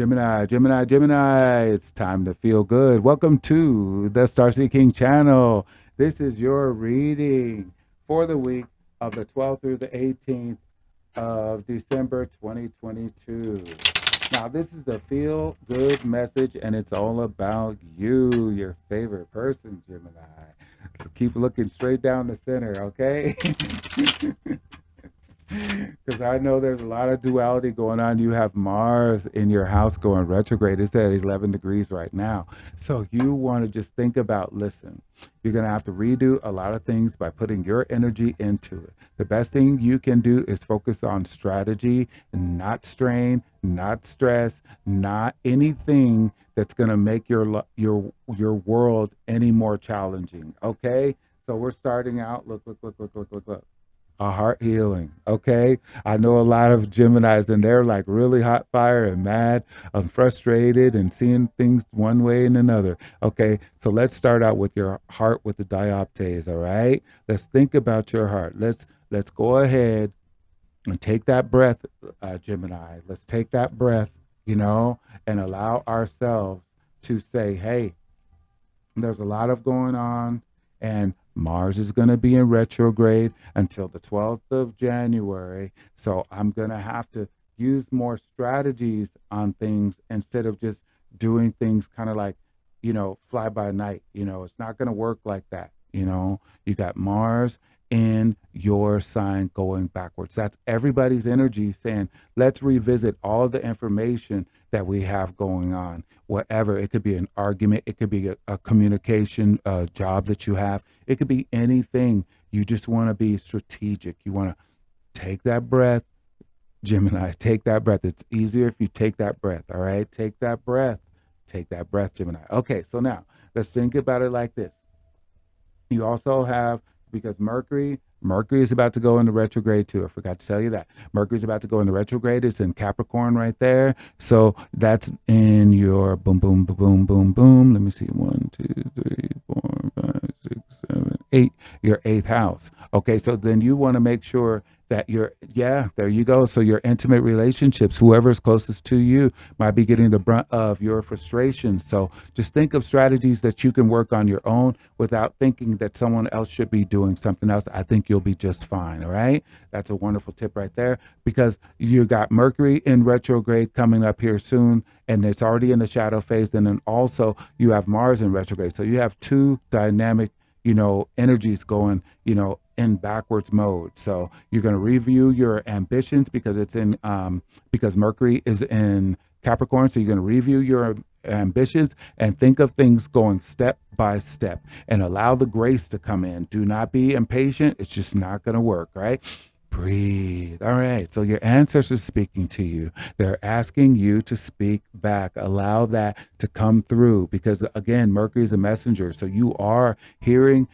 Gemini, Gemini, Gemini. It's time to feel good. Welcome to the Starseed King channel. This is your reading for the week of the 12th through the 18th of December 2022. Now, this is a feel good message, and it's all about you, your favorite person, Gemini. Keep looking straight down the center, okay? Because I know there's a lot of duality going on. You have Mars in your house going retrograde. It's at 11 degrees right now. So you want to just think about, listen, you're going to have to redo a lot of things by putting your energy into it. The best thing you can do is focus on strategy, not strain, not stress, not anything that's going to make your world any more challenging. Okay? So we're starting out, look. A heart healing. Okay. I know a lot of Geminis and they're like really hot fire and mad and frustrated and seeing things one way and another. Okay. So let's start out with your heart with the dioptase. All right. Let's think about your heart. Let's go ahead and take that breath, Gemini. Let's take that breath, and allow ourselves to say, hey, there's a lot of going on, and Mars is going to be in retrograde until the 12th of January. So I'm going to have to use more strategies on things instead of just doing things kind of like, fly by night. It's not going to work like that. You got Mars in your sign going backwards. That's everybody's energy saying, let's revisit all the information that we have going on. Whatever, it could be an argument, it could be a communication job that you have, it could be anything. You just want to be strategic. You want to take that breath, Gemini, take that breath. It's easier if you take that breath. All right, take that breath, Gemini. Okay, so now let's think about it like this. You also have, because Mercury is about to go into retrograde too. I forgot to tell you that. Mercury's about to go into retrograde. It's in Capricorn right there. So that's in your boom, boom, boom, boom, boom, boom. Let me see. 1, 2, 3, 4, 5, 6, 7, 8. Your 8th house. Okay, so then you want to make sure that there you go. So your intimate relationships, whoever's closest to you might be getting the brunt of your frustrations. So just think of strategies that you can work on your own without thinking that someone else should be doing something else. I think you'll be just fine. All right. That's a wonderful tip right there, because you got Mercury in retrograde coming up here soon, and it's already in the shadow phase. And then also you have Mars in retrograde. So you have two dynamic energies going, in backwards mode. So you're going to review your ambitions because because Mercury is in Capricorn. So you're going to review your ambitions and think of things going step by step and allow the grace to come in. Do not be impatient. It's just not going to work. Right? Breathe. All right. So your ancestors are speaking to you. They're asking you to speak back. Allow that to come through, because again, Mercury is a messenger. So you are hearing,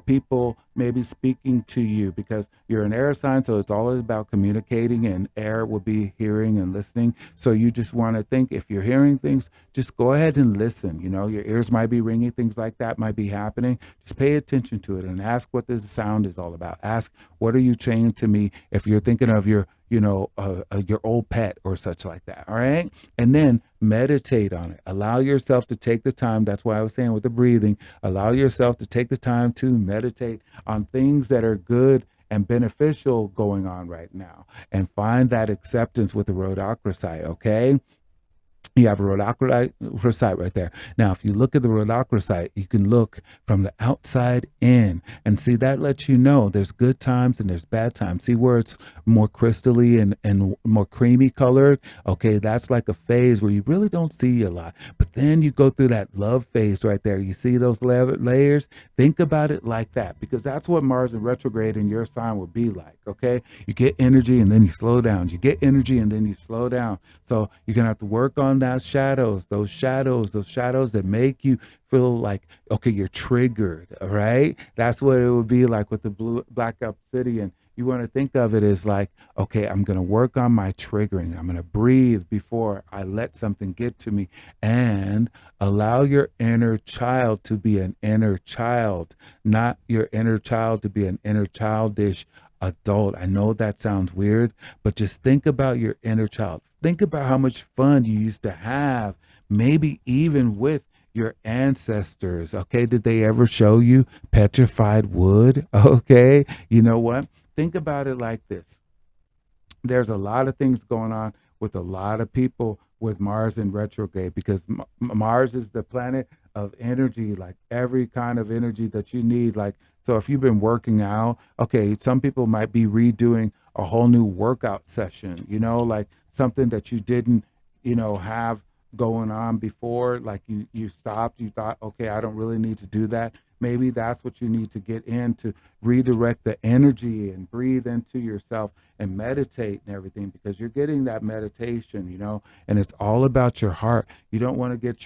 people maybe speaking to you, because you're an air sign. So it's all about communicating, and air will be hearing and listening. So you just want to think, if you're hearing things, just go ahead and listen. Your ears might be ringing, things like that might be happening. Just pay attention to it and ask what this sound is all about. Ask, what are you saying to me? If you're thinking of your old pet or such like that. All right. And then meditate on it. Allow yourself to take the time. That's why I was saying with the breathing, allow yourself to take the time to meditate on things that are good and beneficial going on right now, and find that acceptance with the rhodochrosite. Okay. You have a rhodochrosite right there. Now, if you look at the rhodochrosite, you can look from the outside in and see, that lets you know there's good times and there's bad times. See where it's more crystally and more creamy colored? Okay, that's like a phase where you really don't see a lot. But then you go through that love phase right there. You see those layers? Think about it like that, because that's what Mars in retrograde in your sign will be like. Okay, you get energy and then you slow down. You get energy and then you slow down. So you're going to have to work on those shadows that make you feel like, okay, you're triggered. All right. That's what it would be like with the Black Obsidian. You want to think of it as like, okay, I'm going to work on my triggering. I'm going to breathe before I let something get to me, and allow your inner child to be an inner child, not your inner child to be an inner childish adult. I know that sounds weird, but just think about your inner child. Think about how much fun you used to have, maybe even with your ancestors. Okay. Did they ever show you petrified wood? Okay. You know what? Think about it like this. There's a lot of things going on with a lot of people with Mars in retrograde because Mars is the planet of energy, like every kind of energy that you need. Like, so if you've been working out, okay, some people might be redoing a whole new workout session, like something that you didn't, have going on before, like you stopped, you thought, okay, I don't really need to do that. Maybe that's what you need to get in to redirect the energy and breathe into yourself and meditate and everything because you're getting that meditation, and it's all about your heart. You don't want to get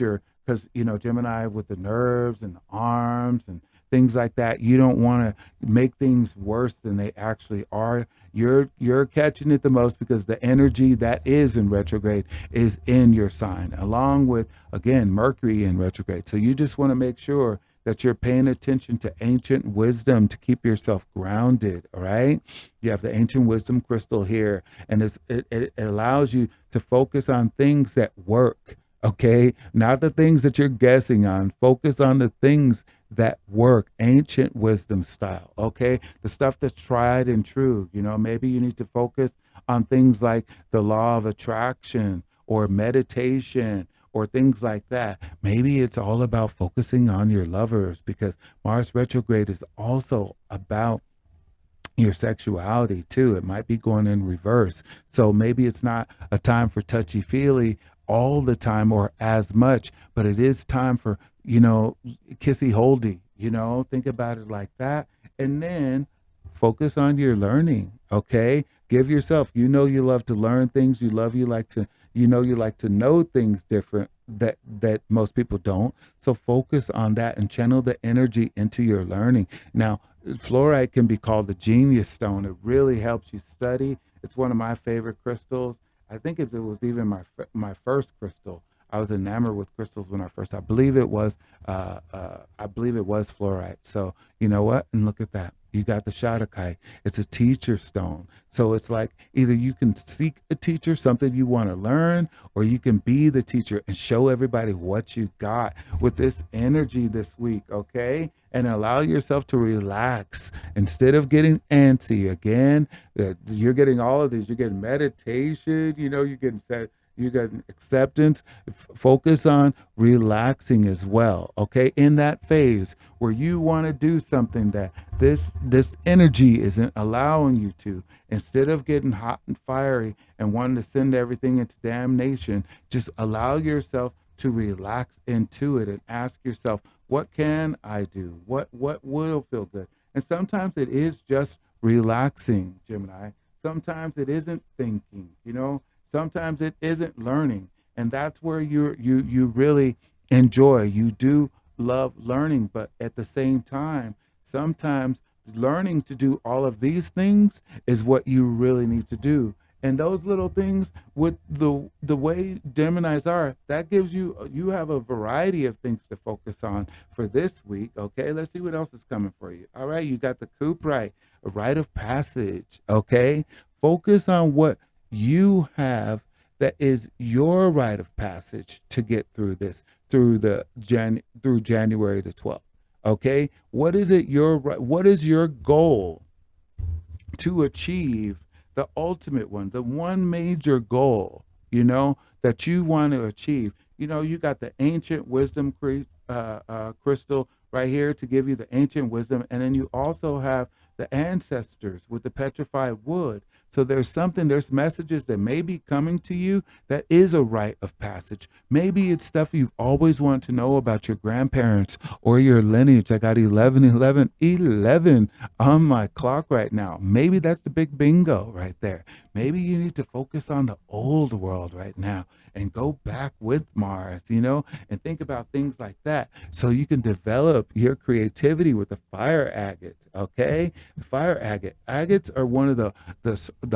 because, Gemini with the nerves and the arms and things like that, you don't want to make things worse than they actually are. You're catching it the most because the energy that is in retrograde is in your sign, along with, again, Mercury in retrograde. So you just want to make sure that you're paying attention to ancient wisdom to keep yourself grounded. All right. You have the ancient wisdom crystal here, and it allows you to focus on things that work. Okay. Not the things that you're guessing on. Focus on the things that work, ancient wisdom style. Okay. The stuff that's tried and true. Maybe you need to focus on things like the law of attraction or meditation or things like that. Maybe it's all about focusing on your lovers because Mars retrograde is also about your sexuality too. It might be going in reverse. So maybe it's not a time for touchy feely all the time or as much, but it is time for, kissy holdy, think about it like that. And then focus on your learning. Okay. Give yourself, you love to learn things. You like to know things different that most people don't. So focus on that and channel the energy into your learning. Now, fluorite can be called the genius stone. It really helps you study. It's one of my favorite crystals. I think it was even my first crystal. I was enamored with crystals when I believe it was fluorite. So you know what? And look at that. You got the Shadokai. It's a teacher stone. So it's like either you can seek a teacher, something you want to learn, or you can be the teacher and show everybody what you got with this energy this week, okay? And allow yourself to relax instead of getting antsy. Again, you're getting all of these. You're getting meditation, you're getting you got acceptance. Focus on relaxing as well, okay? In that phase where you want to do something that this energy isn't allowing you to, instead of getting hot and fiery and wanting to send everything into damnation, just allow yourself to relax into it and ask yourself, what can I do? What will feel good? And sometimes it is just relaxing, Gemini. Sometimes it isn't thinking, Sometimes it isn't learning, and that's where you really enjoy. You do love learning, but at the same time, sometimes learning to do all of these things is what you really need to do. And those little things with the way Geminis are, that gives you have a variety of things to focus on for this week. Okay, let's see what else is coming for you. All right, you got the coup right, a rite of passage. Okay, focus on what you have that is your rite of passage to get through this through January the 12th. Okay, what is your goal to achieve, the ultimate one, the one major goal, that you want to achieve? You got the ancient wisdom crystal right here to give you the ancient wisdom, and then you also have the ancestors with the petrified wood. So there's messages that may be coming to you that is a rite of passage. Maybe it's stuff you've always wanted to know about your grandparents or your lineage. I got 11, 11, 11 on my clock right now. Maybe that's the big bingo right there. Maybe you need to focus on the old world right now and go back with Mars, and think about things like that so you can develop your creativity with the fire agates, okay? Fire agate. Agates are one of the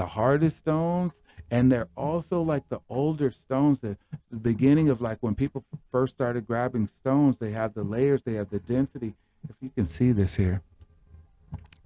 hardest stones, and they're also like the older stones, the beginning of like when people first started grabbing stones. They have the layers, they have the density. If you can see this here,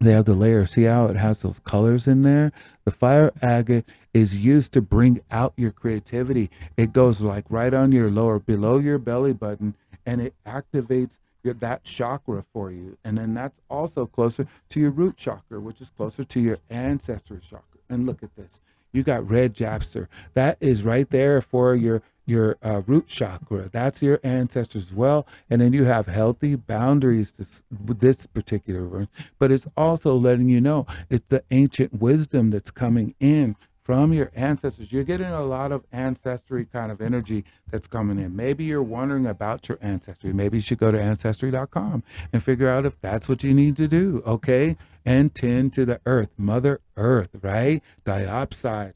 They have the layer. See how it has those colors in there? The fire agate is used to bring out your creativity. It goes like right on your lower, below your belly button, and it activates that chakra for you. And then that's also closer to your root chakra, which is closer to your ancestry chakra. And look at this. You got red jasper. That is right there for your root chakra. That's your ancestors as well. And then you have healthy boundaries with this particular one. But it's also letting you know it's the ancient wisdom that's coming in from your ancestors. You're getting a lot of ancestry kind of energy that's coming in. Maybe you're wondering about your ancestry. Maybe you should go to ancestry.com and figure out if that's what you need to do, okay? And tend to the earth, Mother Earth, right? Diopside.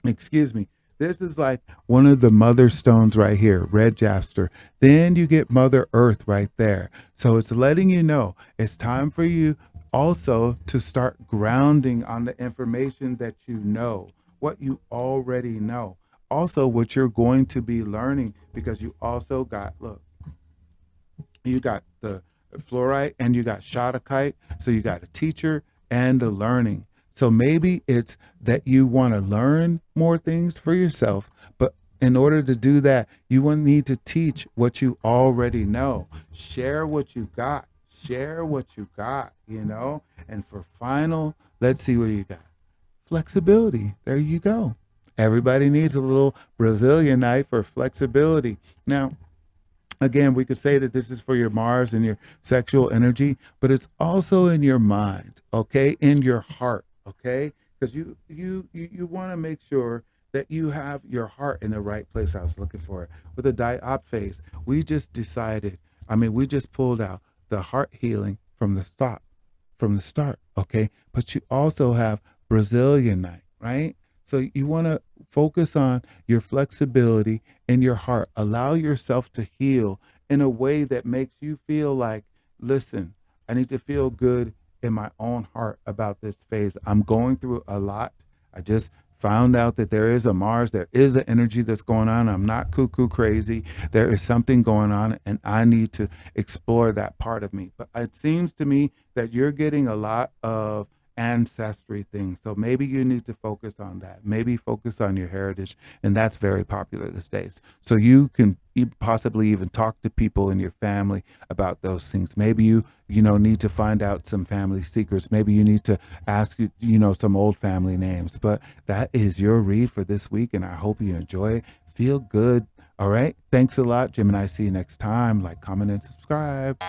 Excuse me. This is like one of the mother stones right here, red jasper. Then you get Mother Earth right there. So it's letting you know it's time for you also to start grounding on the information that you know, what you already know. Also, what you're going to be learning, because you also got, look, you got the fluorite and you got shadakite. So you got a teacher and the learning. So maybe it's that you want to learn more things for yourself, but in order to do that, you will need to teach what you already know. Share what you got. Share what you got, you know? And for final, let's see what you got. Flexibility. There you go. Everybody needs a little Brazilian knife for flexibility. Now, again, we could say that this is for your Mars and your sexual energy, but it's also in your mind, okay, in your heart, okay, because you want to make sure that you have your heart in the right place. I was looking for it with the diop phase. We just decided. I mean, we just pulled out the heart healing from the start, okay. But you also have Brazilian night, right? So you want to focus on your flexibility in your heart. Allow yourself to heal in a way that makes you feel like, listen, I need to feel good in my own heart about this phase. I'm going through a lot. I just found out that there is a Mars, there is an energy that's going on. I'm not cuckoo crazy. There is something going on, and I need to explore that part of me. But it seems to me that you're getting a lot of ancestry things. So maybe you need to focus on that. Maybe focus on your heritage. And that's very popular these days. So you can possibly even talk to people in your family about those things. Maybe you need to find out some family secrets. Maybe you need to ask, some old family names. But that is your read for this week. And I hope you enjoy it. Feel good. All right. Thanks a lot, Gemini. See you next time. Like, comment, and subscribe.